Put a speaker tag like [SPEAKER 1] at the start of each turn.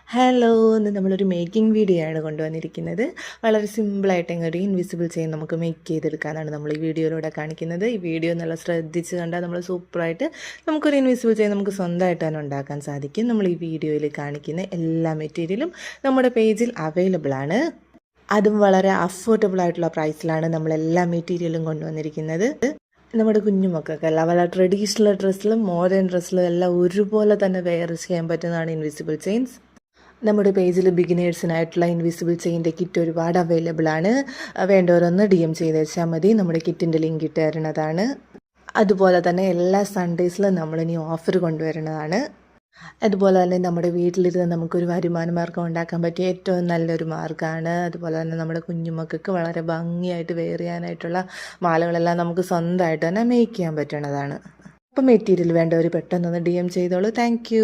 [SPEAKER 1] Hello, ഇന്ന് നമ്മളൊരു making video ആണ് കൊണ്ടുവന്നിരിക്കുന്നത്. വളരെ സിമ്പിളായിട്ട് ഒരു ഇൻവിസിബിൾ ചെയിൻ നമുക്ക് മേക്ക് ചെയ്തെടുക്കാനാണ് നമ്മൾ ഈ വീഡിയോയിലൂടെ കാണിക്കുന്നത്. ഈ വീഡിയോ നല്ല ശ്രദ്ധിച്ച് കണ്ടാൽ നമ്മൾ സൂപ്പറായിട്ട് നമുക്കൊരു ഇൻവിസിബിൾ ചെയിൻ നമുക്ക് സ്വന്തമായിട്ട് തന്നെ ഉണ്ടാക്കാൻ സാധിക്കും. നമ്മൾ ഈ വീഡിയോയിൽ കാണിക്കുന്ന എല്ലാ മെറ്റീരിയലും നമ്മുടെ പേജിൽ അവൈലബിൾ ആണ്. അതും വളരെ അഫോർഡബിൾ ആയിട്ടുള്ള പ്രൈസിലാണ് നമ്മളെല്ലാ മെറ്റീരിയലും കൊണ്ടുവന്നിരിക്കുന്നത്. നമ്മുടെ കുഞ്ഞുമക്കൾക്കല്ല, വളരെ ട്രഡീഷണൽ ഡ്രസ്സിലും മോഡേൺ ഡ്രസ്സിലും എല്ലാം ഒരുപോലെ തന്നെ വെയർ ചെയ്യാൻ പറ്റുന്നതാണ് ഇൻവിസിബിൾ ചെയിൻസ്. നമ്മുടെ പേജിൽ ബിഗിനേഴ്സിനായിട്ടുള്ള ഇൻവിസിബിൾ ചെയിൻ്റെ കിറ്റ് ഒരുപാട് അവൈലബിൾ ആണ്. വേണ്ടവരൊന്ന് DM ചെയ്ത് വെച്ചാൽ മതി. നമ്മുടെ കിറ്റിൻ്റെ ലിങ്ക് ഇട്ട് തരുന്നതാണ്. അതുപോലെ തന്നെ എല്ലാ സൺഡേസിലും നമ്മളിനി ഓഫർ കൊണ്ടുവരുന്നതാണ്. അതുപോലെ തന്നെ നമ്മുടെ വീട്ടിലിരുന്ന് നമുക്കൊരു വരുമാന മാർഗ്ഗം ഉണ്ടാക്കാൻ പറ്റിയ ഏറ്റവും നല്ലൊരു മാർഗ്ഗമാണ്. അതുപോലെ തന്നെ നമ്മുടെ കുഞ്ഞുമക്കൾക്ക് വളരെ ഭംഗിയായിട്ട് വെയർ ചെയ്യാനായിട്ടുള്ള മാലകളെല്ലാം നമുക്ക് സ്വന്തമായിട്ട് തന്നെ മേക്ക് ചെയ്യാൻ പറ്റുന്നതാണ്. അപ്പോൾ മെറ്റീരിയൽ വേണ്ടവർ പെട്ടെന്നൊന്ന് DM ചെയ്തോളൂ. താങ്ക്